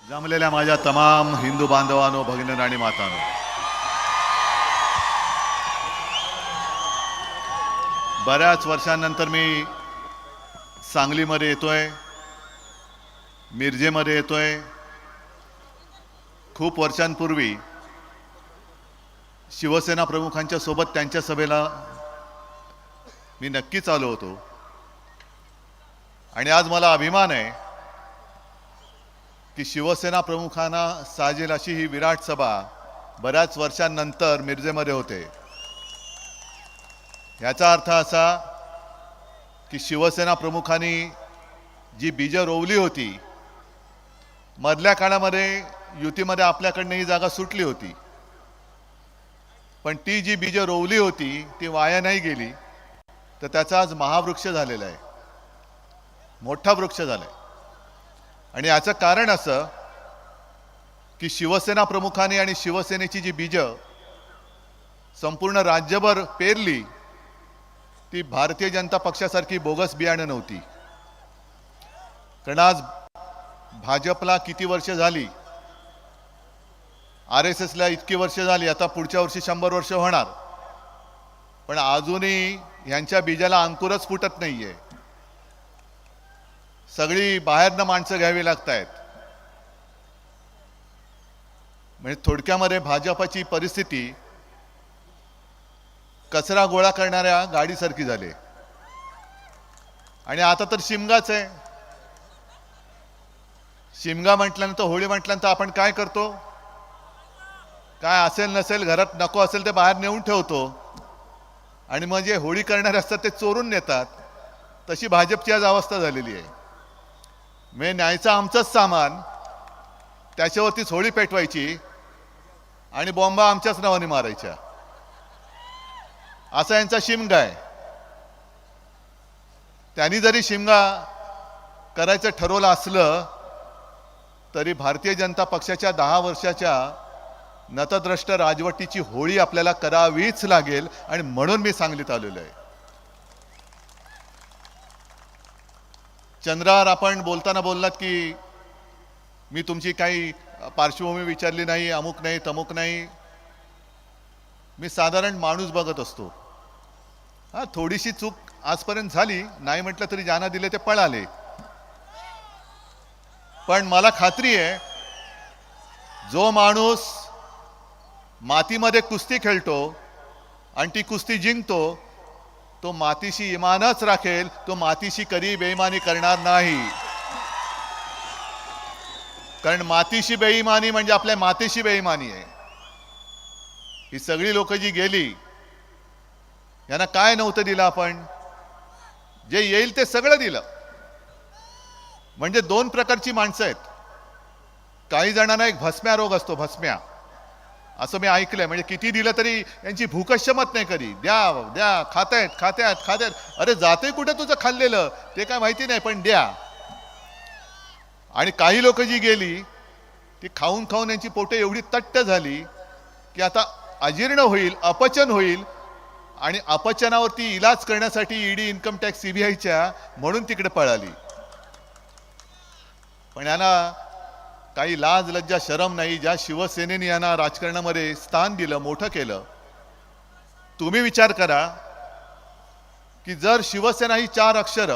जमलेल्या माझ्या तमाम हिंदू बांधवांनो, भगिनींनो आणि मातांनो, बऱ्याच वर्षांनंतर मी सांगलीमध्ये येतोय, मिरजेमध्ये येतोय. खूप वर्षांपूर्वी शिवसेना प्रमुखांच्या सोबत त्यांच्या सभेला मी नक्कीच आलो होतो आणि आज मला अभिमान आहे की शिवसेना प्रमुखांना साजेल अशी ही विराट सभा बऱ्याच वर्षांनंतर मिरजेमध्ये होते. याचा अर्थ असा की शिवसेना प्रमुखांनी जी बीजं रोवली होती, मधल्या काळामध्ये युतीमध्ये आपल्याकडनं ही जागा सुटली होती, पण ती जी बीजं रोवली होती ती वाया नाही गेली, तर त्याचा आज महावृक्ष झालेला आहे, मोठा वृक्ष झालाय. आणि याचं कारण असं की शिवसेना प्रमुखांनी आणि शिवसेनेची जी बीजं संपूर्ण राज्यभर पेरली ती भारतीय जनता पक्षासारखी बोगस बियाणं नव्हती. कारण आज भाजपला किती वर्ष झाली, RSSला इतकी वर्ष झाली, आता पुढच्या वर्षी 100 वर्ष होणार, पण अजूनही यांच्या बीजाला अंकुरच फुटत नाहीये. सगळी बाहेरनं माणसं घ्यावी लागतायत. म्हणजे थोडक्यामध्ये भाजपची परिस्थिती कचरा गोळा करणाऱ्या गाडीसारखी झाली. आणि आता तर शिमगाच आहे. शिमगा म्हटल्यानंतर, होळी म्हटल्यानंतर आपण काय करतो, काय असेल नसेल घरात नको असेल ते बाहेर नेऊन ठेवतो आणि मग जे होळी करणारे असतात ते चोरून नेतात. तशी भाजपची आज अवस्था झालेली आहे. मे न्यायचं आमचंच सामान, त्याच्यावरतीच होळी पेटवायची आणि बॉम्बा आमच्याच नावाने मारायच्या, असा यांचा शिमगा आहे. त्यांनी जरी शिमगा करायचं ठरवलं असलं तरी भारतीय जनता पक्षाच्या 10 वर्षाच्या नतद्रष्ट राजवटीची होळी आपल्याला करावीच लागेल. आणि म्हणून मी सांगलीत आलेलो आहे. चंद्रार, आपण बोलताना बोललात की मी तुमची काही पार्श्वभूमी विचारली नाही, अमुक नाही तमुक नाही. मी साधारण माणूस बघत असतो. थोडीशी चूक आजपर्यंत झाली नाही म्हटलं तरी ज्यांना दिले ते पळाले, पण मला खात्री आहे जो माणूस मातीमध्ये कुस्ती खेळतो आणि ती कुस्ती जिंकतो तो मातीशी इमानच राखेल, तो मातीशी कधी बेईमानी करणार नाही. कारण मातीशी बेईमानी म्हणजे आपल्या मातेशी बेईमानी आहे. ही सगळी लोक जी गेली यांना काय नव्हतं दिलं आपण, जे येईल ते सगळं दिलं. म्हणजे 2 प्रकारची माणसं आहेत. काही जणांना एक भस्म्या रोग असतो, भस्म्या, असं मी ऐकलंय. म्हणजे किती दिलं तरी यांची भूकच शमत नाही. कधी द्या द्या, खातायत खात्यात खात्यात. अरे जाते कुठे तुझं खाल्लेलं ते काय माहिती नाही, पण द्या. आणि काही लोक जी गेली ती खाऊन खाऊन यांची पोटे एवढी तट्ट झाली की आता अजीर्ण होईल, अपचन होईल, आणि अपचनावरती इलाज करण्यासाठी ईडी, इन्कम टॅक्स, CBIच्या म्हणून तिकडे पळाली. पण यांना काही लाज लज्जा शरम नाही. ज्या शिवसेनेने यांना राजकारणामध्ये स्थान दिलं, मोठं केलं. तुम्ही विचार करा की जर शिवसेना ही 4 अक्षर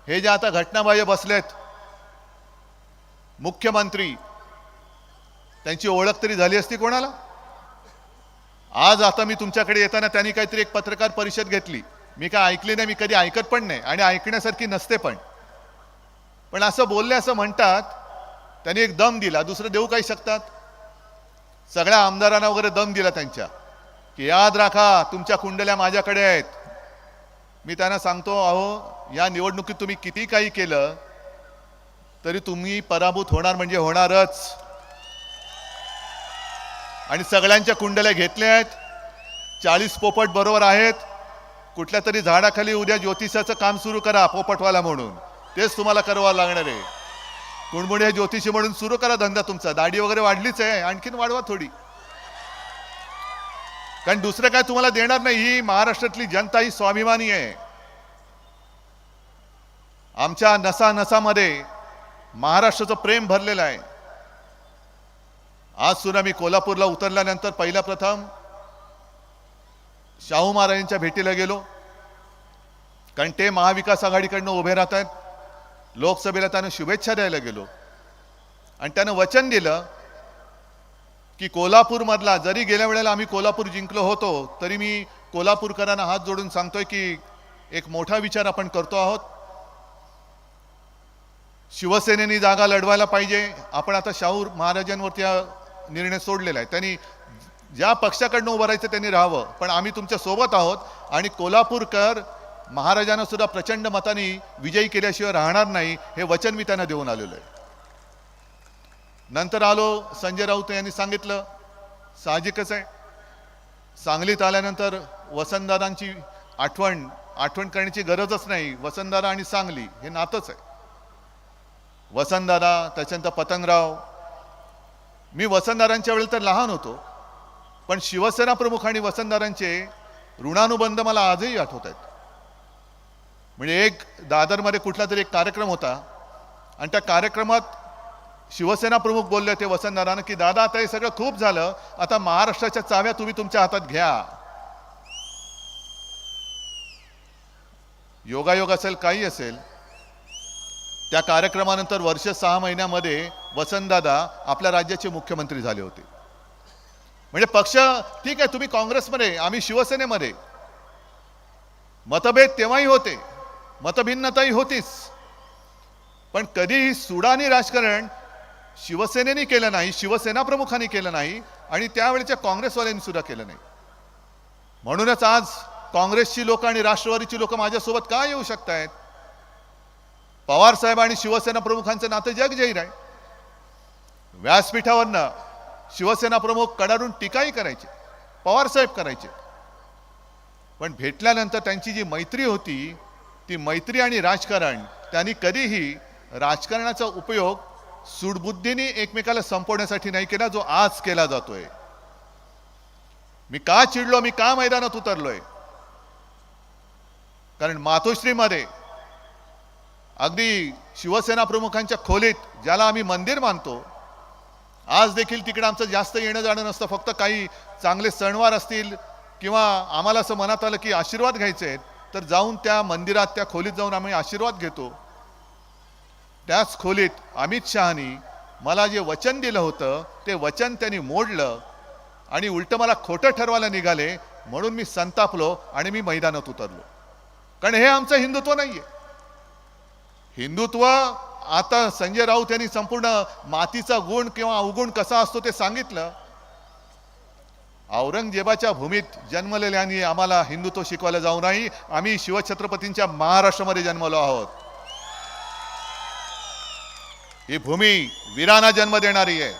हे जे आता घटनाबाह्य बसलेत, मुख्यमंत्री, त्यांची ओळख तरी झाली असती कोणाला? आज आता मी तुमच्याकडे येताना त्यांनी काहीतरी एक पत्रकार परिषद घेतली. मी काय ऐकली नाही, मी कधी ऐकत पण नाही आणि ऐकण्यासारखी नसते. पण असं बोलले असं म्हणतात, त्यांनी एक दम दिला. दुसरं देऊ काही शकतात? सगळ्या आमदारांना वगैरे दम दिला त्यांच्या की याद राखा तुमच्या कुंडल्या माझ्याकडे आहेत. मी त्यांना सांगतो, अहो या निवडणुकीत तुम्ही किती काही केलं तरी तुम्ही पराभूत होणार म्हणजे होणारच. आणि सगळ्यांच्या कुंडल्या घेतल्या आहेत. 40 पोपट बरोबर आहेत. कुठल्या तरी झाडाखाली उद्या ज्योतिषाचं काम सुरू करा, पोपटवाला म्हणून. तेच तुम्हाला करावं लागणार आहे. कुणबुणे ज्योतिषी म्हणून सुरू करा धंदा तुमचा. दाढी वगैरे वाढलीच आहे, आणखीन वाढवा थोडी. कारण दुसरं काय तुम्हाला देणार नाही. ही महाराष्ट्रातली जनता ही स्वाभिमानी आहे. आमच्या नसा नसामध्ये महाराष्ट्राचं प्रेम भरलेलं आहे. आज सुद्धा मी कोल्हापूरला उतरल्यानंतर पहिल्या प्रथम शाहू महाराजांच्या भेटीला गेलो, कारण ते महाविकास आघाडीकडनं उभे राहत आहेत. लोकसभेला त्यानं शुभेच्छा द्यायला गेलो आणि त्यानं वचन दिलं की कोल्हापूरमधला, जरी गेल्या वेळेला आम्ही कोल्हापूर जिंकलो होतो तरी मी कोल्हापूरकरांना हात जोडून सांगतोय की एक मोठा विचार आपण करतो आहोत. शिवसेनेने जागा लढवायला पाहिजे. आपण आता शाहू महाराजांवरती हा निर्णय सोडलेला आहे. त्यांनी ज्या पक्षाकडनं उभं राहायचं त्यांनी राहावं, पण आम्ही तुमच्या सोबत आहोत आणि कोल्हापूरकर महाराजांना सुद्धा प्रचंड मताने विजयी केल्याशिवाय राहणार नाही, हे वचन मी त्यांना देऊन आलेलो आहे. नंतर आलो, संजय राऊत यांनी सांगितलं, साहजिकच आहे, सांगलीत आल्यानंतर वसंतदादांची आठवण करण्याची गरजच नाही. वसंतदादा आणि सांगली हे नातंच आहे. वसंतदादा, त्याच्यानंतर पतंगराव. मी वसंतदादांच्या वेळेला तर लहान होतो, पण शिवसेना प्रमुख आणि वसंतदादांचे ऋणानुबंध मला आजही आठवत आहेत. म्हणजे एक दादरमध्ये कुठला तरी एक कार्यक्रम होता आणि त्या कार्यक्रमात शिवसेना प्रमुख बोलले ते वसंतदादांना की दादा आता हे सगळं खूप झालं, आता महाराष्ट्राच्या चाव्या तुम्ही तुमच्या हातात घ्या. योगायोग असेल काही असेल, त्या कार्यक्रमानंतर वर्ष 6 महिन्यामध्ये वसंतदादा आपल्या राज्याचे मुख्यमंत्री झाले होते. म्हणजे पक्ष ठीक आहे, तुम्ही काँग्रेसमध्ये, आम्ही शिवसेनेमध्ये. मतभेद तेव्हाही होते, मतभिन्नताही होतीच, पण कधीही सुडानी राजकारण शिवसेनेने केलं नाही, शिवसेना प्रमुखांनी केलं नाही आणि त्यावेळेच्या काँग्रेसवाल्यांनी सुद्धा केलं नाही. म्हणूनच आज काँग्रेसची लोक आणि राष्ट्रवादीची लोक माझ्यासोबत का येऊ शकतायत? पवार साहेब आणि शिवसेना प्रमुखांचं नातं जगजाहीर आहे. व्यासपीठावरनं शिवसेना प्रमुख कडाडून टीकाही करायचे, पवार साहेब करायचे, पण भेटल्यानंतर त्यांची जी मैत्री होती, ती मैत्री आणि राजकारण, त्यांनी कधीही राजकारणाचा उपयोग सूडबुद्धीने एकमेकाला संपवण्यासाठी नाही केला, जो आज केला जातोय. मी का चिडलो, मी का मैदानात उतरलोय? कारण मातोश्रीमध्ये अगदी शिवसेना प्रमुखांच्या खोलीत, ज्याला आम्ही मंदिर मानतो, आज देखील तिकडे आमचं जास्त येणं जाणं नसतं. फक्त काही चांगले सणवार असतील किंवा आम्हाला असं मनात आलं की आशीर्वाद घ्यायचे आहेत, तर जाऊन त्या मंदिरात, त्या खोलीत जाऊन आम्ही आशीर्वाद घेतो. त्याच खोलीत अमित शहानी मला जे वचन दिलं होतं ते वचन त्यांनी मोडलं आणि उलट मला खोटं ठरवायला निघाले, म्हणून मी संतापलो आणि मी मैदानात उतरलो. कारण हे आमचं हिंदुत्व नाहीये. हिंदुत्व, आता संजय राऊत यांनी संपूर्ण मातीचा गुण किंवा अवगुण कसा असतो ते सांगितलं. औरंगजेबाच्या भूमीत जन्मलेल्यांनी आम्हाला हिंदुत्व शिकवायला जाऊ नाही. आम्ही शिवछत्रपतींच्या महाराष्ट्रामध्ये जन्मलो आहोत. ही भूमी वीरांना जन्म देणारी आहे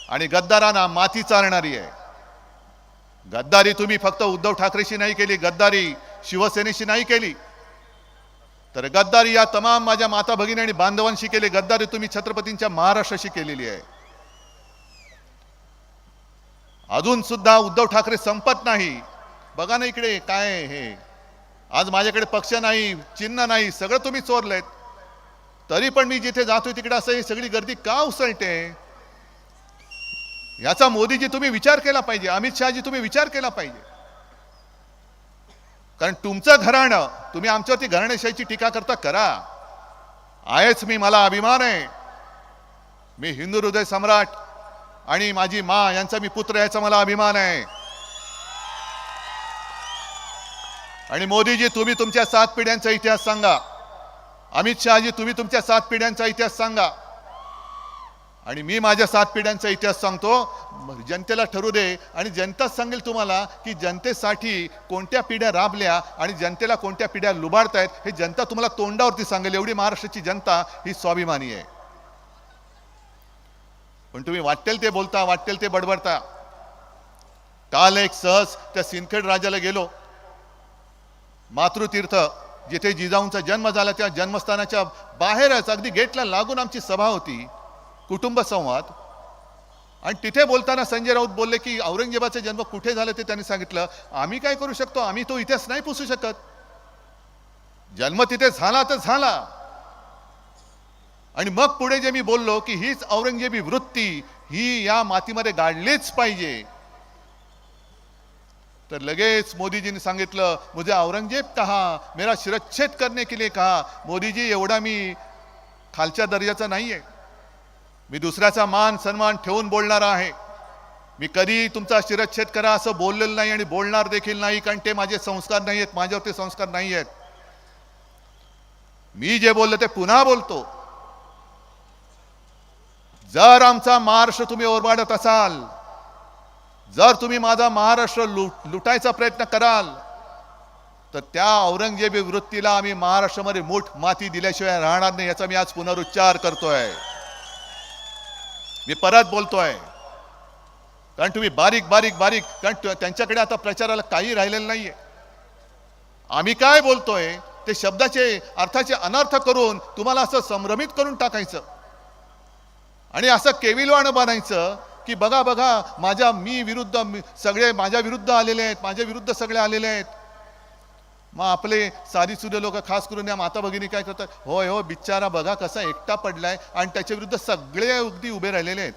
आणि गद्दारांना माती चालणारी आहे. गद्दारी तुम्ही फक्त उद्धव ठाकरेशी नाही केली, गद्दारी शिवसेनेशी नाही केली, तर गद्दारी या तमाम माझ्या माता भगिनी आणि बांधवांशी केली. गद्दारी तुम्ही छत्रपतींच्या महाराष्ट्राशी केलेली आहे. अजून सुद्धा उद्धव ठाकरे संपत नाही. बघा ना इकडे काय हे, आज माझ्याकडे पक्ष नाही, चिन्ह नाही, सगळं तुम्ही चोरलेत. तरी पण मी जिथे जातोय तिकडे असं ही सगळी गर्दी का उसळते? याचा मोदीजी तुम्ही विचार केला पाहिजे, अमित शहाजी तुम्ही विचार केला पाहिजे. कारण तुमचं घराणं, तुम्ही आमच्यावरती घराणेशाहीची टीका करता, करा. आहेच मी, मला अभिमान आहे. मी हिंदू हृदय सम्राट आणि माझी माँ यांचा मी पुत्र, याचा मला अभिमान आहे. आणि मोदीजी तुम्ही तुमच्या 7 पिढ्यांचा इतिहास सांगा. अमित शहाजी तुम्ही तुमच्या 7 पिढ्यांचा इतिहास सांगा. आणि मी माझ्या 7 पिढ्यांचा इतिहास सांगतो. जनतेला ठरू दे आणि जनताच सांगेल तुम्हाला की जनतेसाठी कोणत्या पिढ्या राबल्या आणि जनतेला कोणत्या पिढ्या लुबाडतायत, हे जनता तुम्हाला तोंडावरती सांगेल. एवढी महाराष्ट्राची जनता ही स्वाभिमानी आहे. पण तुम्ही वाटेल ते बोलता, वाटेल ते बडबडता. काल एक सहज त्या सिंदखेड राजाला गेलो. मातृतीर्थ, जिथे जिजाऊंचा जन्म झाला, त्या जन्मस्थानाच्या बाहेरच अगदी गेटला लागून आमची सभा होती, कुटुंब संवाद. आणि तिथे बोलताना संजय राऊत बोलले की औरंगजेबाचा जन्म कुठे झाला ते त्यांनी सांगितलं. आम्ही काय करू शकतो? आम्ही तो इतिहास नाही पुसू शकत. जन्म तिथे झाला तर झाला. आणि मग पुढे जे मी बोललो की हीच औरंगजेबी वृत्ती ही या मातीमध्ये गाडलीच पाहिजे, तर लगेच मोदीजींनी सांगितलं मुझे औरंगजेब कहा, मेरा शिरच्छेद करने के लिए कहा. मोदीजी, एवढा मी खालच्या दर्जाचा नाहीये. मी दुसऱ्याचा मान सन्मान ठेवून बोलणार आहे. मी कधी तुमचा शिरच्छेद करा असं बोललेलं नाही आणि बोलणार देखील नाही, कारण ते माझे संस्कार नाही आहेत, माझ्यावरती संस्कार नाही आहेत. मी जे बोललो ते पुन्हा बोलतो. जर आमचा महाराष्ट्र तुम्ही ओरबाडत असाल, जर तुम्ही माझा महाराष्ट्र लुटायचा प्रयत्न कराल, तर त्या औरंगजेबी वृत्तीला आम्ही महाराष्ट्रामध्ये मूठ माती दिल्याशिवाय राहणार नाही, याचा मी आज पुनरुच्चार करतोय. मी परत बोलतोय, कारण तुम्ही बारीक बारीक बारीक, कारण त्यांच्याकडे आता प्रचाराला काही राहिलेलं नाहीये. आम्ही काय बोलतोय ते शब्दाचे अर्थाचे अनर्थ करून तुम्हाला असं संभ्रमित करून टाकायचं आणि असं केविलवाणं बनायचं की बघा बघा मी विरुद्ध सगळे माझ्या विरुद्ध आलेले आहेत, माझ्या विरुद्ध सगळे आलेले आहेत. मग आपले साधीसुधे लोक खास करून या माता भगिनी काय करतात, होय हो बिचारा बघा कसा एकटा पडलाय आणि त्याच्या विरुद्ध सगळे अगदी उभे राहिलेले आहेत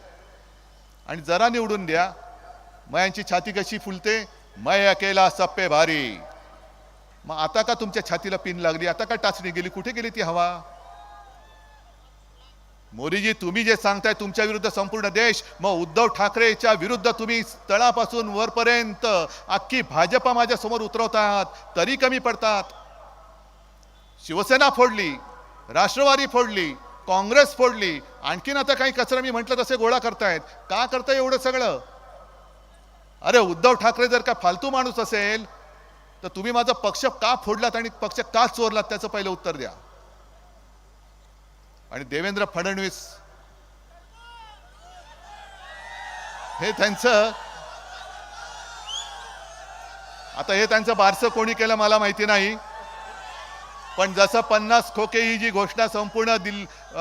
आणि जरा निवडून द्या, मग यांची छाती कशी फुलते, मैं अकेला सब पे भारी. मग आता का तुमच्या छातीला पिन लागली, आता का टाचणी गेली, कुठे गेली ती हवा? मोदीजी, तुम्ही जे सांगताय तुमच्या विरुद्ध संपूर्ण देश, मग उद्धव ठाकरेच्या विरुद्ध तुम्ही तळापासून वरपर्यंत अख्खी भाजपा माझ्या समोर उतरवतात तरी कमी पडतात. शिवसेना फोडली, राष्ट्रवादी फोडली, काँग्रेस फोडली, आणखीन आता काही कचरा मी म्हटलं तसे गोळा करतायत. का करताय एवढं सगळं? अरे उद्धव ठाकरे जर का फालतू माणूस असेल तर तुम्ही माझा पक्ष का फोडलात आणि पक्ष का चोरलात त्याचं पहिलं उत्तर द्या. आणि देवेंद्र फडणवीस हे त्यांचं बारसं कोणी केलं मला माहिती नाही, पण जसं 50 खोके ही जी घोषणा संपूर्ण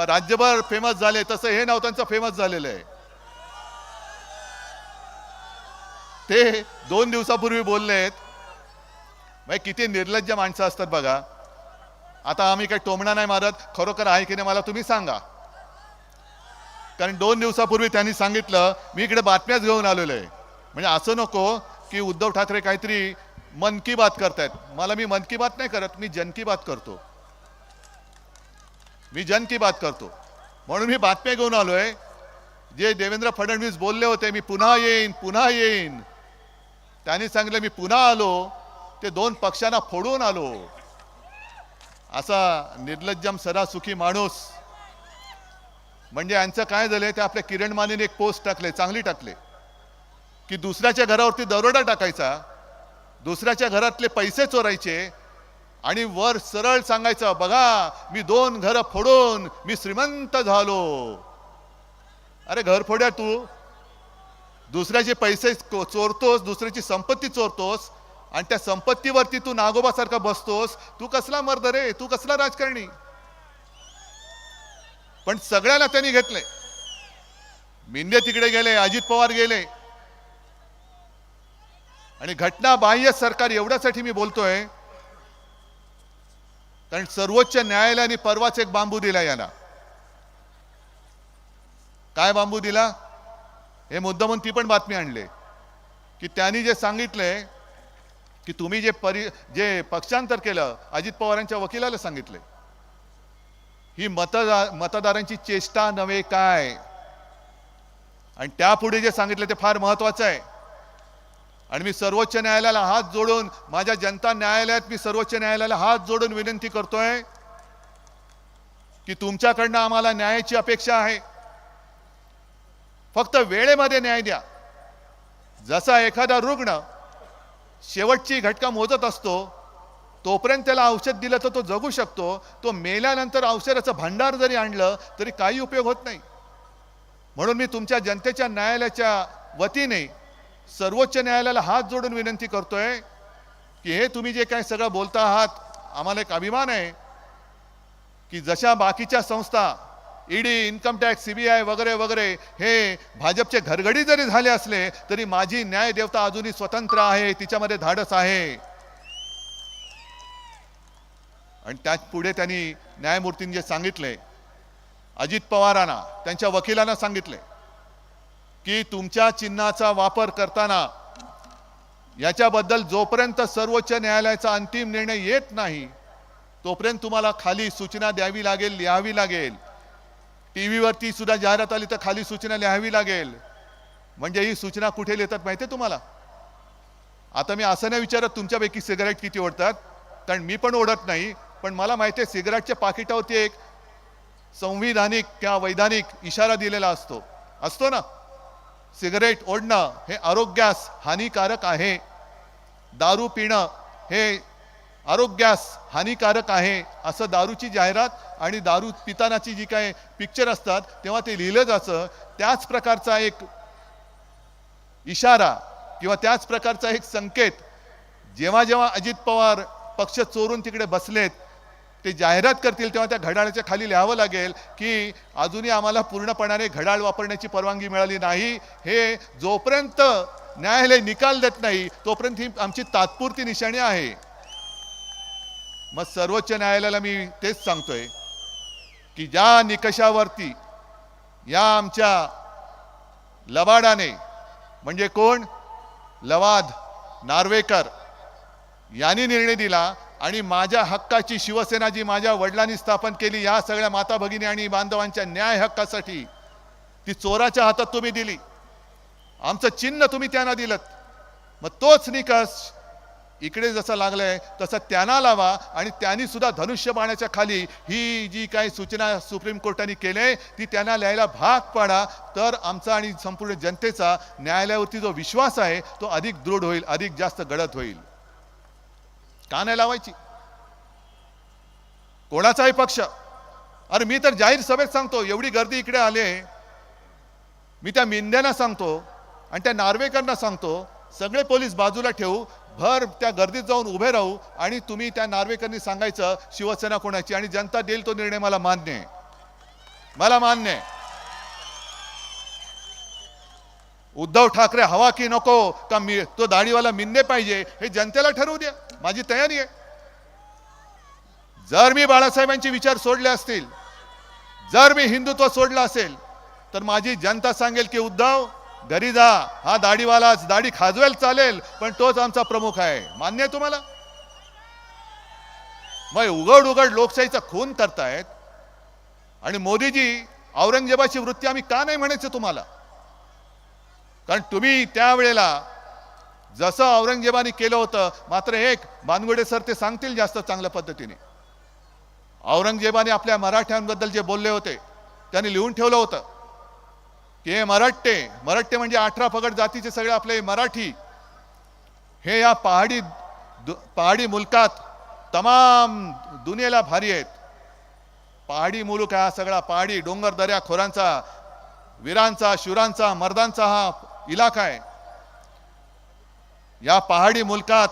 राज्यभर फेमस झाले, तसं हे नाव त्यांचं फेमस झालेलं आहे. ते 2 दिवसापूर्वी बोललेत. मग किती निर्लज्ज माणसं असतात बघा. आता आम्ही काही टोमणा नाही मारत, खरोखर आहे की नाही मला तुम्ही सांगा. कारण 2 दिवसापूर्वी त्यांनी सांगितलं मी इकडे बातम्याच घेऊन आलेलो आहे. म्हणजे असं नको की उद्धव ठाकरे काहीतरी मन की बात करतायत. मी मन की बात नाही करत, मी जन की बात करतो. म्हणून मी बातम्या घेऊन आलोय. जे देवेंद्र फडणवीस बोलले होते मी पुन्हा येईन, त्यांनी सांगितलं मी पुन्हा आलो, ते 2 पक्षांना फोडून आलो. असा निर्लज्जम सरासुखी माणूस. म्हणजे यांचं काय झालंय, ते आपल्या किरण मानेने एक पोस्ट टाकले, चांगली टाकले, की दुसऱ्याच्या घरावरती दरोडा टाकायचा, दुसऱ्याच्या घरातले पैसे चोरायचे आणि वर सरळ सांगायचं बघा मी 2 घरं फोडून मी श्रीमंत झालो. अरे घरफोड्या, तू दुसऱ्याचे पैसे चोरतोस, दुसऱ्याची संपत्ती चोरतोस आणि त्या संपत्तीवरती तू नागोबासारखा बसतोस. तू कसला मर्द रे, तू कसला राजकारणी? पण सगळ्याला त्यांनी घेतले. मिंदे तिकडे गेले, अजित पवार गेले आणि घटना बाह्य सरकार एवढ्यासाठी मी बोलतोय कारण सर्वोच्च न्यायालयाने परवाच एक बांबू दिला याला. काय बांबू दिला हे मुद्दामून ती पण बातमी आणले की त्यांनी जे सांगितले की तुम्ही जे पक्षांतर केलं, अजित पवारांच्या वकिलाला सांगितले ही मतदारांची चेष्टा नव्हे काय. आणि त्यापुढे जे सांगितले ते फार महत्वाचं आहे. आणि मी सर्वोच्च न्यायालयाला हात जोडून, माझ्या जनता न्यायालयात मी सर्वोच्च न्यायालयाला हात जोडून विनंती करतोय की तुमच्याकडनं आम्हाला न्यायाची अपेक्षा आहे. फक्त वेळेमध्ये न्याय द्या. जसा एखादा रुग्ण शेवटची घटका मोजत असतो, तोपर्यंत त्याला औषध दिलं तर तो जगू शकतो. तो मेल्यानंतर औषधाचं भांडार जरी आणलं तरी काही उपयोग होत नाही. म्हणून मी तुमच्या जनतेच्या न्यायालयाच्या वतीने सर्वोच्च न्यायालयाला हात जोडून विनंती करतोय की हे तुम्ही जे काही सगळं बोलता आहात, आम्हाला एक अभिमान आहे की जशा बाकीच्या संस्था ईडी, इन्कम टॅक्स, सीबीआय वगैरे वगैरे हे भाजपचे घरगडी जरी झाले असले तरी माझी न्याय देवता अजूनही स्वतंत्र आहे, तिच्यामध्ये धाडस आहे. आणि त्याच पुढे त्यांनी न्यायमूर्तींनी जे सांगितले अजित पवारांना त्यांच्या वकिलांना सांगितले की तुमच्या चिन्हाचा वापर करताना याच्याबद्दल जोपर्यंत सर्वोच्च न्यायालयाचा अंतिम निर्णय येत नाही तोपर्यंत तुम्हाला खाली सूचना द्यावी लागेल, लिहावी लागेल. टीव्हीवरती सुद्धा जाहिरात आली तर खाली सूचना लिहावी लागेल. म्हणजे ही सूचना कुठे लिहितात माहिती आहे तुम्हाला? आता मी असं नाही विचारत तुमच्यापैकी सिगारेट किती ओढतात, कारण मी पण ओढत नाही, पण मला माहिती आहे सिगारेटच्या पाकिटावरती एक संविधानिक किंवा वैधानिक इशारा दिलेला असतो ना. सिगरेट ओढणं हे आरोग्यास हानिकारक आहे, दारू पिणं हे आरोग्यास हानिकारक आहे असं दारूची जाहिरात आणि दारू पितानाची जी काय पिक्चर असतात तेव्हा ते लिहिलं जातं. त्याच प्रकारचा एक इशारा किंवा त्याच प्रकारचा एक संकेत जेव्हा जेव्हा अजित पवार पक्ष चोरून तिकडे बसलेत ते जाहिरात करतील तेव्हा त्या घड्याळाच्या खाली लिहावं लागेल की अजूनही आम्हाला पूर्णपणाने घड्याळ वापरण्याची परवानगी मिळाली नाही. हे जोपर्यंत न्यायालय निकाल देत नाही तोपर्यंत ही आमची तात्पुरती निशाणी आहे. मग सर्वोच्च न्यायालयाला मी तेच सांगतोय की ज्या निकषावरती या आमच्या लबाडाने, म्हणजे कोण, लवाद नार्वेकर यांनी निर्णय दिला आणि माझ्या हक्काची शिवसेना जी माझ्या वडिलांनी स्थापन केली या सगळ्या माता भगिनी आणि बांधवांच्या न्याय हक्कासाठी ती चोराच्या हातात तुम्ही दिली. आमचं चिन्ह तुम्ही त्यांना दिलं. मग तोच निकष इकडे जसा लागलाय तसा त्यांना लावा आणि त्यांनी सुद्धा धनुष्यबाणाच्या खाली ही जी काही सूचना सुप्रीम कोर्टाने केले ती त्यांना लिहायला भाग पाडा. तर आमचा आणि संपूर्ण जनतेचा न्यायालयावरती जो विश्वास आहे तो अधिक दृढ होईल, अधिक जास्त गडद होईल. का नाही लावायची कोणाचाही पक्ष? अरे मी तर जाहीर सभेत सांगतो, एवढी गर्दी इकडे आले, मी त्या मिंद्यांना सांगतो आणि त्या नार्वेकरांना सांगतो सगळे पोलीस बाजूला ठेवू, भर त्या गर्दीत जाऊन उभे राहू आणि तुम्ही त्या नार्वेकरांनी सांगायचं शिवसेना कोणाची आणि जनता देईल तो निर्णय मला मान्य आहे, मला मान्य आहे. उद्धव ठाकरे हवा की नको का तो दाढीवाला मिंदे पाहिजे हे जनतेला ठरवू द्या, माझी तयारी आहे. जर मी बाळासाहेबांचे विचार सोडले असतील, जर मी हिंदुत्व सोडलं असेल तर माझी जनता सांगेल की उद्धव घरी जा, हा दाढीवालाच दाढी खाजवेल चालेल पण तोच आमचा प्रमुख आहे. मान्य आहे तुम्हाला? मग उघड उघड लोकशाहीचा खून करतायत आणि मोदीजी औरंगजेबाची वृत्ती आम्ही का नाही म्हणायचं तुम्हाला? कारण तुम्ही त्यावेळेला जसं औरंगजेबाने केलं होतं, मात्र एक बानगुडे सर ते सांगतील जास्त चांगल्या पद्धतीने, औरंगजेबाने आपल्या मराठ्यांबद्दल जे बोलले होते त्यांनी लिहून ठेवलं होतं की हे मराठे म्हणजे 18 पगड जातीचे सगळे आपले मराठी हे या पहाडी मुलकात तमाम दुनियेला भारी आहेत. पहाडी मुलूक हा सगळा पहाडी डोंगर दऱ्या खोरांचा, वीरांचा, शूरांचा, मर्दांचा हा इलाका आहे. या पहाडी मुलकात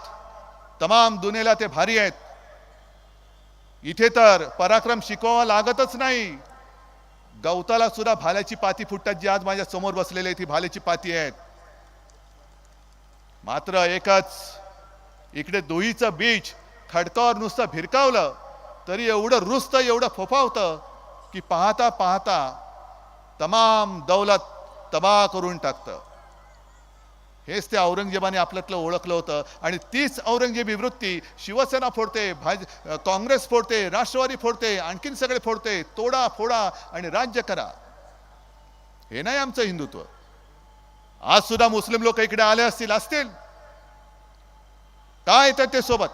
तमाम दुनियेला ते भारी आहेत. इथे तर पराक्रम शिकवावा लागतच नाही, गवताला सुद्धा भाल्याची पाती फुटतात. जी आज माझ्या समोर बसलेली ती भाल्याची पाती आहेत. मात्र एकच, इकडे दोहीचं बीज खडकावर नुसतं भिरकावलं तरी एवढं रुसतं, एवढं फोफावतं की पाहता पाहता तमाम दौलत तबाह करून टाकतं. हेच त्या औरंगजेबाने आपल्यातलं ओळखलं होतं आणि तीच औरंगजेबी वृत्ती शिवसेना फोडते, काँग्रेस फोडते, राष्ट्रवादी फोडते, आणखीन सगळे फोडते. तोडा फोडा आणि राज्य करा, हे नाही आमचं हिंदुत्व. आज सुद्धा मुस्लिम लोक इकडे आले असतील काय येतात ते सोबत.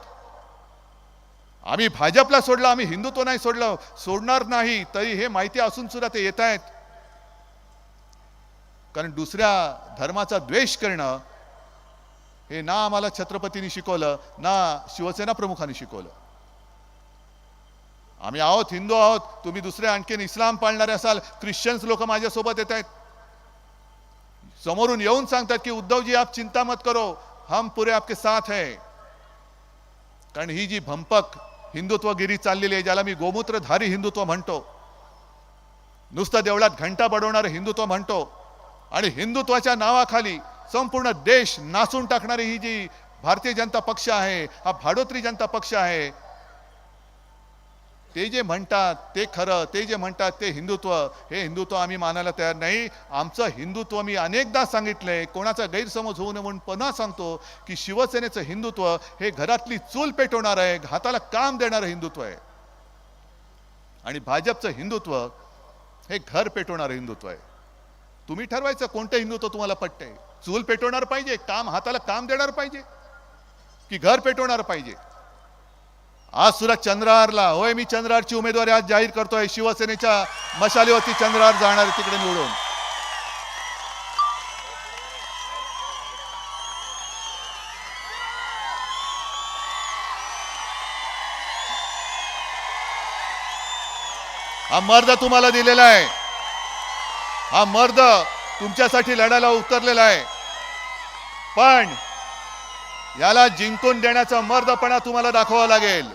आम्ही भाजपला सोडलं, आम्ही हिंदुत्व नाही सोडलं, सोडणार नाही, तरी हे माहिती असून सुद्धा ते येत आहेत. कारण दुसऱ्या धर्माचा द्वेष करणं हे ना आम्हाला छत्रपतींनी शिकवलं, ना शिवसेना प्रमुखांनी शिकवलं. आम्ही आहोत, हिंदू आहोत. तुम्ही दुसरे आणखीन इस्लाम पाळणारे असाल, ख्रिश्चन्स लोक माझ्या सोबत येत आहेत, समोरून येऊन सांगतात की उद्धवजी आप चिंता मत करो, हम पूरे आपके साथ है. कारण ही जी भंपक हिंदुत्वगिरी चाललेली आहे, ज्याला मी गोमूत्रधारी हिंदुत्व म्हणतो, नुसतं देवळात घंटा बडवणारं हिंदुत्व म्हणतो, आणि हिंदुत्वाच्या नावाखाली संपूर्ण देश नासून टाकणारी ही जी भारतीय जनता पक्ष आहे, हा भाडोत्री जनता पक्ष आहे, ते जे म्हणतात ते खरं, ते जे म्हणतात ते हिंदुत्व, हे हिंदुत्व आम्ही मानायला तयार नाही. आमचं हिंदुत्व मी अनेकदा सांगितलंय, कोणाचा गैरसमज होऊ नये म्हणून पुन्हा सांगतो की शिवसेनेचं हिंदुत्व हे घरातली चूल पेटवणार आहे, हाताला काम देणारं हिंदुत्व आहे. आणि भाजपचं हिंदुत्व हे घर पेटवणारं हिंदुत्व आहे. तुम्ही ठरवायचं कोणतं हिंदुत्व तुम्हाला पटतंय. चूल पेटवणार पाहिजे, काम हाताला काम देणार पाहिजे, की घर पेटवणार पाहिजे. आज सुद्धा चंद्रहारला, होय मी चंद्रहारची उमेदवारी आज जाहीर करतोय. शिवसेनेच्या मशालीवरती चंद्रहार जाणार तिकडे निवडून. हा मर्द तुम्हाला दिलेला आहे, हा मर्द तुमच्यासाठी लढायला उतरलेला आहे. पण याला जिंकून देण्याचा मर्दपणा तुम्हाला दाखवावा लागेल.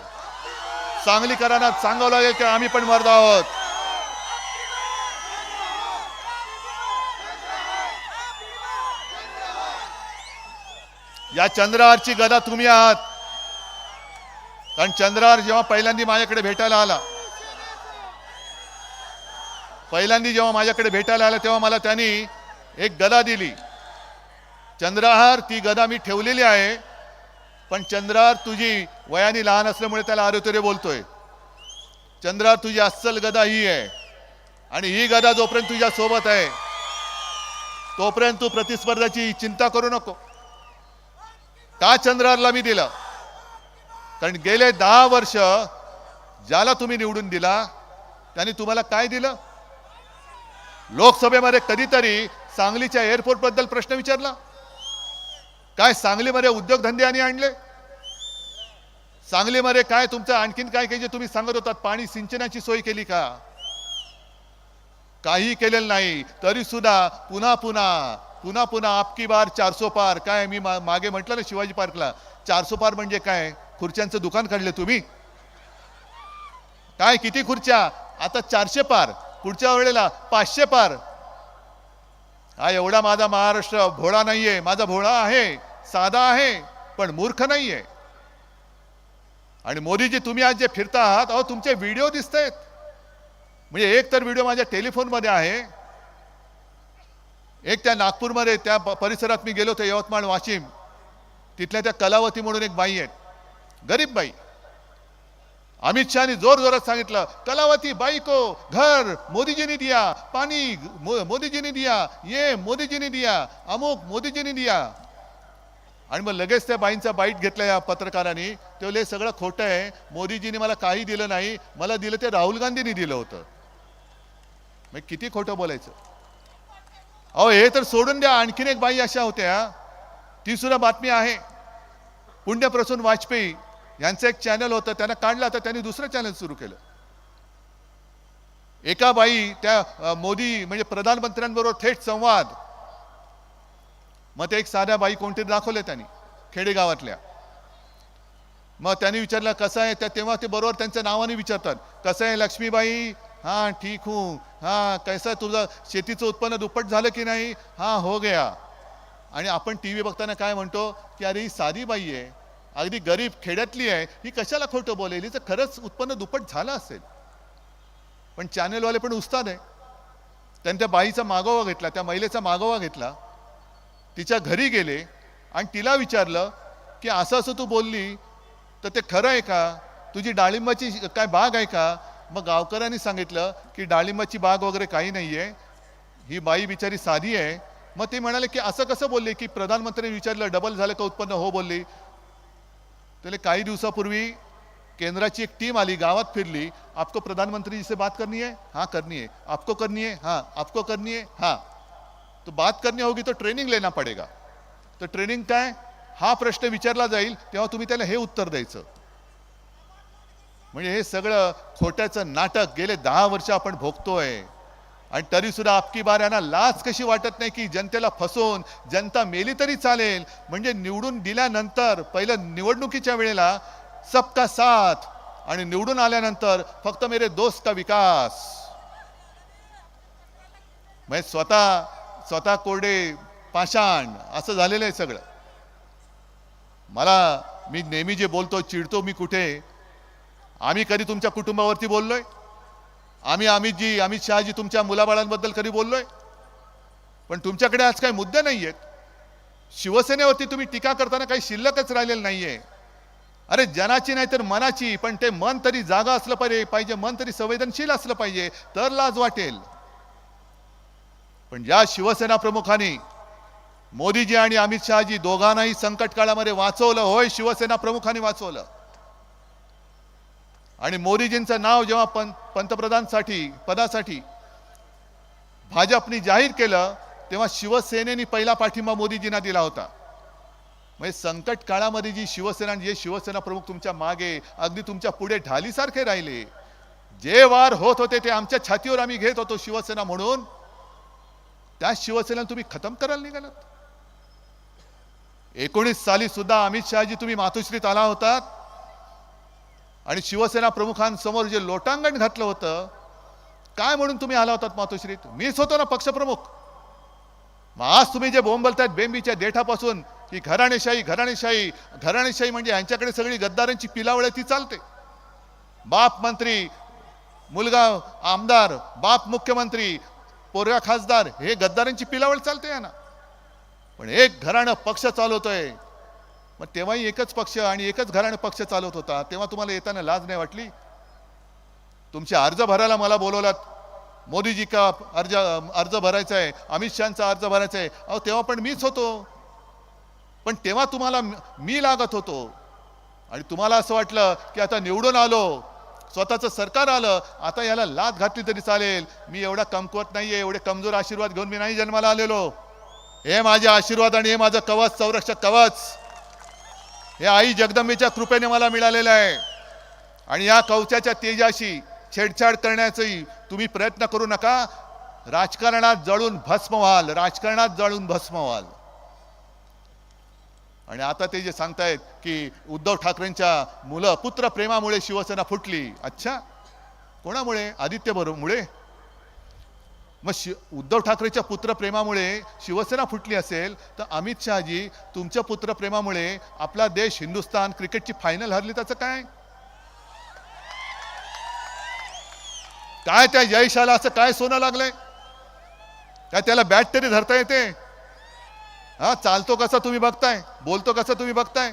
सांगलीकरांना सांगावं लागेल की आम्ही पण मर्द आहोत. या चंद्रहारची गदा तुम्ही आहात. कारण चंद्रहार जेव्हा पहिल्यांदा माझ्याकडे भेटायला आला, तेव्हा मला त्यांनी एक गदा दिली. चंद्रहार ती गदा मी ठेवलेली आहे. पण चंद्रहार तुझी वयाने लहान असल्यामुळे त्याला आरोतरे बोलतोय. चंद्रहार तुझी अस्सल गदा ही आहे. आणि ही गदा जोपर्यंत तुझ्या सोबत आहे तोपर्यंत तू प्रतिस्पर्धाची चिंता करू नको. का चंद्रहारला मी दिलं? कारण गेले 10 वर्ष ज्याला तुम्ही निवडून दिला त्यांनी तुम्हाला काय दिलं? लोकसभेमध्ये कधीतरी सांगलीच्या एअरपोर्ट बद्दल प्रश्न विचारला? काय सांगलीमध्ये उद्योगधंदे आणि आणले? सांगलीमध्ये काय तुमचं आणखीन काय जे तुम्ही सांगत होतात, पाणी सिंचनाची सोय केली का? काही केलेलं नाही. तरी सुद्धा पुन्हा पुन्हा आपकी बार 400 पार. काय मी मागे म्हटलं ना शिवाजी पार्कला 400 पार म्हणजे काय? खुर्च्यांचं दुकान काढले तुम्ही? काय किती खुर्च्या? आता 400 पार, पुढच्या वेळेला 500 पार. हा एवढा माझा महाराष्ट्र भोळा नाहीये. माझा भोळा आहे, साधा आहे, पण मूर्ख नाहीये. आणि मोदीजी तुम्ही आज जे फिरता आहात, अहो तुमचे व्हिडिओ दिसतायत. म्हणजे एक तर व्हिडिओ माझ्या टेलिफोनमध्ये आहे, एक त्या नागपूरमध्ये त्या परिसरात मी गेलो होतो, यवतमाळ वाशिम, तिथल्या त्या कलावती म्हणून एक बाई आहेत, गरीब बाई. अमित शहानी जोर जोरात सांगितलं कलावती बाई को घर मोदी ने दिया, पानी मोदी ने दिया, ये मोदी ने दिया, अमुक मोदी ने दिया. आणि मग लगेच त्या बाईंचा बाईट घेतला या पत्रकारांनी. ते बोलले सगळं खोटं आहे, मोदीजींनी मला काही दिलं नाही, मला दिलं ते राहुल गांधींनी दिलं होतं. मग किती खोटं बोलायचं? अहो हे तर सोडून द्या. आणखीन एक बाई अशा होत्या, ती सुद्धा बातमी आहे. पुण्यप्रसून वाजपेयी यांचं एक चॅनल होतं, त्यांना काढलं, तर त्यांनी दुसरं चॅनल सुरू केलं. एका बाई त्या मोदी म्हणजे प्रधानमंत्र्यांबरोबर थेट संवाद. मग ते एक साध्या बाई कोणतरी दाखवले त्यांनी खेडेगावातल्या. मग त्यांनी विचारलं कसं आहे, त्या तेव्हा ते बरोबर त्यांच्या नावाने विचारतात, कसं आहे लक्ष्मीबाई? हाँ ठीक हूँ. हाँ कैसा तुझं शेतीचं उत्पन्न दुप्पट झालं की नाही? हाँ हो गया. आणि आपण टीव्ही बघताना काय म्हणतो की अरे ही साधी बाई आहे, अगदी गरीब खेड्यातली आहे, ही कशाला खोटं बोलेल, हिचं खरंच उत्पन्न दुप्पट झालं असेल. पण चॅनेलवाले पण उस्ताद आहे. त्यांनी त्या बाईचा मागोवा घेतला, त्या महिलेचा मागोवा घेतला, तिच्या घरी गेले आणि तिला विचारलं की असं असं तू बोलली तर ते खरं आहे का? तुझी डाळिंबाची काय बाग आहे का? मग गावकऱ्यांनी सांगितलं की डाळिंबाची बाग वगैरे काही नाही आहे, ही बाई बिचारी साधी आहे. मग ते म्हणाले की असं कसं बोलले की प्रधानमंत्र्यांनी विचारलं डबल झालं का उत्पन्न? हो बोलली. त्याला काही दिवसापूर्वी केंद्राची एक टीम आली, गावात फिरली, आपको प्रधानमंत्री जी से बात करनी है? हाँ करनी है. आपको करनी है? हाँ. आपको करनी है? हाँ. तो बात करनी होगी तो ट्रेनिंग लेना पडेगा. तो ट्रेनिंग काय? हा प्रश्न विचारला जाईल तेव्हा तुम्ही त्याला हे उत्तर द्यायचं. म्हणजे हे सगळं खोट्याचं नाटक गेले 10 वर्ष आपण भोगतोय. आणि तरी सुद्धा आपकी बार यांना लाज कशी वाटत नाही की जनतेला फसवून जनता मेली तरी चालेल. म्हणजे निवडून दिल्यानंतर पहिलं निवडणुकीच्या वेळेला सबका साथ आणि निवडून आल्यानंतर फक्त मेरे दोस्त का विकास. म्हणजे स्वतः कोरडे पाषाण असं झालेलं आहे सगळं. मी नेहमी जे बोलतो, चिडतो मी कुठे, आम्ही कधी तुमच्या कुटुंबावरती बोललोय? अमित शहाजी तुमच्या मुलाबाळांबद्दल कधी बोललोय? पण तुमच्याकडे आज काही मुद्दे नाहीयेत. शिवसेनेवरती तुम्ही टीका करताना काही शिल्लकच राहिलेलं नाहीये. अरे जनाची नाही तर मनाची, पण ते मन तरी जागा असलं पाहिजे, मन तरी संवेदनशील असलं पाहिजे, तर लाज वाटेल. पण ज्या शिवसेना प्रमुखांनी मोदीजी आणि अमित शहाजी दोघांनाही संकट काळामध्ये वाचवलं, होय शिवसेना प्रमुखांनी वाचवलं. आणि मोदीजींचं नाव जेव्हा पंतप्रधानसाठी पदासाठी भाजपने जाहीर केलं, तेव्हा शिवसेनेने पहिला पाठिंबा मोदीजींना दिला होता. म्हणजे संकट काळामध्ये जी शिवसेना, जे शिवसेना प्रमुख तुमच्या मागे, अगदी तुमच्या पुढे ढालीसारखे राहिले, जे वार होत होते ते आमच्या छातीवर आम्ही घेत होतो शिवसेना म्हणून, त्या शिवसेनेला तुम्ही खतम करायला निघालात. 19 साली सुद्धा अमित शहाजी तुम्ही मातोश्रीत आला होतात आणि शिवसेना प्रमुखांसमोर जे लोटांगण घातलं होतं, काय म्हणून तुम्ही आला होतात मातोश्रीत? मीच होतो ना पक्षप्रमुख. मग आज तुम्ही जे बोंबलतायत बेंबीच्या देठापासून की घराणेशाही म्हणजे यांच्याकडे सगळी गद्दारांची पिलावळ ती चालते. बाप मंत्री, मुलगा आमदार, बाप मुख्यमंत्री, पोरगा खासदार, हे गद्दारांची पिलावळ चालते ना. पण एक घराणं पक्ष चालवतोय. मग तेव्हाही एकच पक्ष आणि एकच घराणं पक्ष चालवत होता, तेव्हा तुम्हाला येताना लाज नाही वाटली? तुमचे अर्ज भरायला मला बोलवलात, मोदीजी का अर्ज भरायचा आहे, अमित शहाचा अर्ज भरायचा आहे. अहो तेव्हा पण मीच होतो, पण तेव्हा तुम्हाला मी लागत होतो. आणि तुम्हाला असं वाटलं की आता निवडून आलो, स्वतःचं सरकार आलं, आता याला लाथ घातली तरी चालेल, मी एवढा कमकुवत नाहीये, एवढे कमजोर आशीर्वाद घेऊन मी नाही जन्माला आलेलो. हे माझे आशीर्वाद आणि हे माझं कवच, संरक्षक कवच, हे आई जगदंबेच्या कृपेने मला मिळालेलं आहे. आणि या कवचाच्या तेजाशी छेडछाड करण्याचाही तुम्ही प्रयत्न करू नका. राजकारणात जळून भस्म व्हाल, राजकारणात जळून भस्म व्हाल. आणि आता ते जे सांगतायत की उद्धव ठाकरेंच्या पुत्र प्रेमामुळे शिवसेना फुटली. अच्छा, कोणामुळे? आदित्य मुळे? मग उद्धव ठाकरेच्या पुत्रप्रेमामुळे शिवसेना फुटली असेल तर अमित शहाजी तुमच्या पुत्रप्रेमामुळे आपला देश हिंदुस्थान क्रिकेटची फायनल हरली, त्याचं काय? काय त्या यशाला असं काय सोनं लागलंय? काय त्याला बॅट तरी धरता येते? हा, चालतो कसा तुम्ही बघताय, बोलतो कसा तुम्ही बघताय.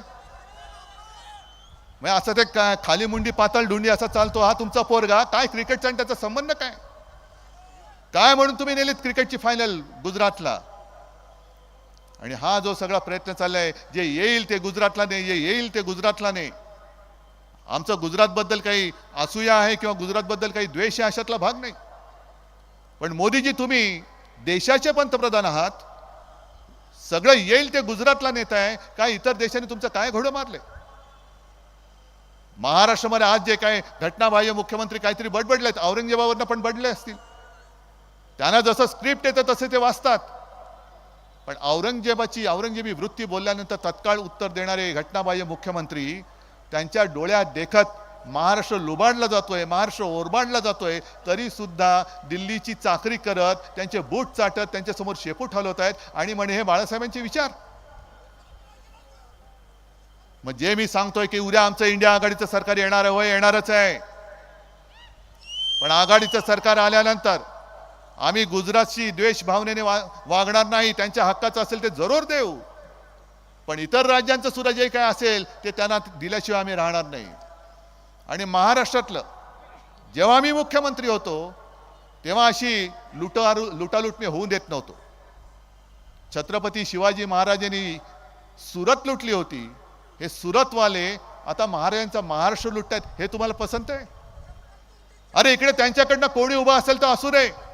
मग असं ते काय खाली मुंडी पातळ ढुंडी असा चालतो हा तुमचा पोरगा? काय क्रिकेटचा आणि त्याचा संबंध काय? काय म्हणून तुम्ही नेलीत क्रिकेटची फायनल गुजरातला? आणि हा जो सगळा प्रयत्न चाललाय, जे येईल ते गुजरातला नाही, जे येईल ते गुजरातला नाही. आमचं गुजरात बद्दल काही असूया आहे किंवा गुजरात बद्दल काही द्वेष आहे अशातला भाग नाही. पण मोदीजी तुम्ही देशाचे पंतप्रधान आहात, सगळं येईल ते गुजरातला नेताय. काय इतर देशांनी तुमचं काय घोडं मारले? महाराष्ट्रामध्ये आज जे काय घटनाबाह्य मुख्यमंत्री काहीतरी बडबडलेत, औरंगजेबावरनं पण बडले असतील. त्यांना जसं स्क्रिप्ट येतं तसे ते वाचतात. पण औरंगजेबी वृत्ती बोलल्यानंतर तत्काळ उत्तर देणारे घटनाबाह्य मुख्यमंत्री, त्यांच्या डोळ्यात देखत महाराष्ट्र लुबाडला जातोय, महाराष्ट्र ओरबाडला जातोय, तरी सुद्धा दिल्लीची चाकरी करत, त्यांचे बूट चाटत, त्यांच्यासमोर शेपूट हलवत आहेत आणि म्हणे हे बाळासाहेबांचे विचार. मग जे मी सांगतोय की उद्या आमचं इंडिया आघाडीचं सरकार येणार आहे, होय येणारच आहे. पण आघाडीचं सरकार आल्यानंतर आम्ही गुजरातशी द्वेष भावनेने वागणार नाही. त्यांच्या हक्काचं असेल ते जरूर देऊ, पण इतर राज्यांचं सुद्धा जे काय असेल ते त्यांना दिल्याशिवाय आम्ही राहणार नाही. आणि महाराष्ट्रातलं जेव्हा मी मुख्यमंत्री होतो तेव्हा अशी लुटालूट मी होऊ देत नव्हतो. छत्रपती शिवाजी महाराजांनी सुरत लुटली होती, हे सुरतवाले आता महाराजांचा महाराष्ट्र लुटतायत. हे तुम्हाला पसंत आहे? अरे इकडे त्यांच्याकडनं कोणी उभा असेल तर असू दे,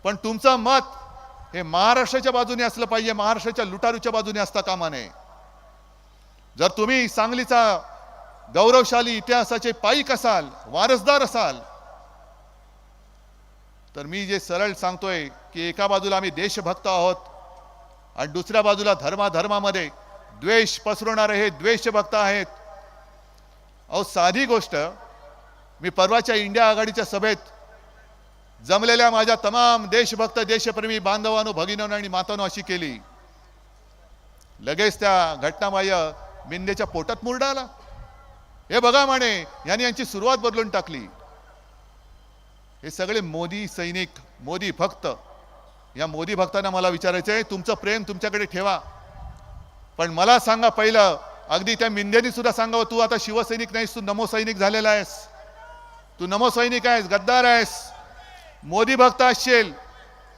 पण तुमचं मत हे महाराष्ट्राच्या बाजूने असलं पाहिजे, महाराष्ट्राच्या लुटारूच्या बाजूने असता कामा नये. जर तुम्ही सांगलीचा गौरवशाली इतिहासाचे पाईक असाल, वारसदार असाल, तर मी जे सरळ सांगतोय की एका बाजूला आम्ही देशभक्त आहोत आणि दुसऱ्या बाजूला धर्मामध्ये द्वेष पसरवणारे हे द्वेषभक्त आहेत. अहो साधी गोष्ट, मी परवाच्या इंडिया आघाडीच्या सभेत जमलेल्या माझ्या तमाम देशभक्त देशप्रेमी बांधवांनो, भगिनींनो आणि मातांनो अशी केली. लगेच त्या घटनाबाह्य मिंदेच्या पोटात मुरडा आला. हे बघा म्हणे यांनी यांची सुरुवात बदलून टाकली. हे सगळे मोदी सैनिक, मोदी भक्त. या मोदी भक्तांना मला विचारायचं आहे, तुमचं प्रेम तुमच्याकडे ठेवा, पण मला सांगा पहिलं, अगदी त्या मिंदेनी सुद्धा सांगावं, तू आता शिवसैनिक नाहीस, तू नमो सैनिक झालेला आहेस. तू नमो सैनिक आहेस, गद्दार आहेस, मोदी भक्त असशील,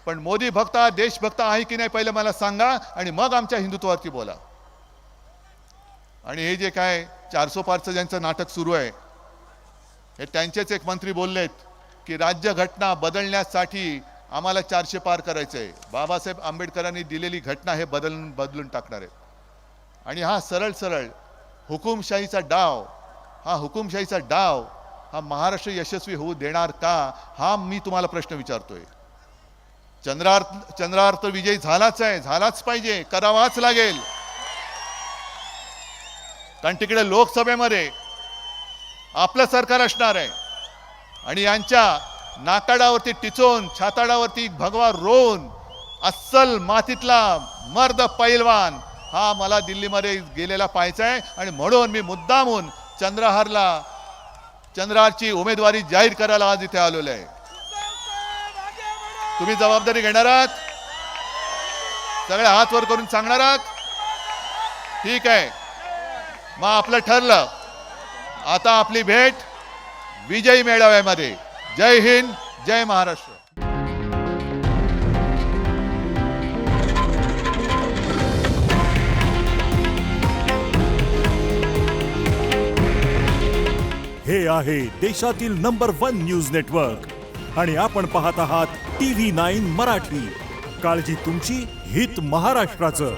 पण मोदी भक्त देशभक्त आहे की नाही पहिलं मला सांगा, आणि मग आमच्या हिंदुत्वावरती बोला. आणि हे जे काय 400 पारचं ज्यांचं नाटक सुरू आहे, हे त्यांचेच एक मंत्री बोललेत की राज्यघटना बदलण्यासाठी आम्हाला 400 पार करायचंय. बाबासाहेब आंबेडकरांनी दिलेली घटना हे बदलून टाकणार आहेत. आणि हा सरळ सरळ हुकुमशाहीचा डाव हा महाराष्ट्र यशस्वी होऊ देणार का, हा मी तुम्हाला प्रश्न विचारतोय. चंद्रावर तर विजय झालाच आहे, झालाच पाहिजे, करावाच लागेल. कारण तिकडे लोकसभेमध्ये आपलं सरकार असणार आहे आणि यांच्या नाकाडावरती टिचून, छाताडावरती भगवा रोवून अस्सल मातीतला मर्द पैलवान हा मला दिल्लीमध्ये गेलेला पाहायचा आहे. आणि म्हणून मी मुद्दामून चंद्रहारची उमेदवारी जाहीर करायला आज इथे आलेलो आहे. तुम्ही जबाबदारी घेणार आहात, सगळे हात वर करून सांगणार आहात, ठीक आहे. मग आपलं ठरलं, आता आपली भेट विजयी मेळाव्यामध्ये. जय हिंद, जय महाराष्ट्र. हे आहे देशातील नंबर 1 न्यूज नेटवर्क आणि आपण पाहत आहात TV9 मराठी. काळजी तुमची, हित महाराष्ट्राचं.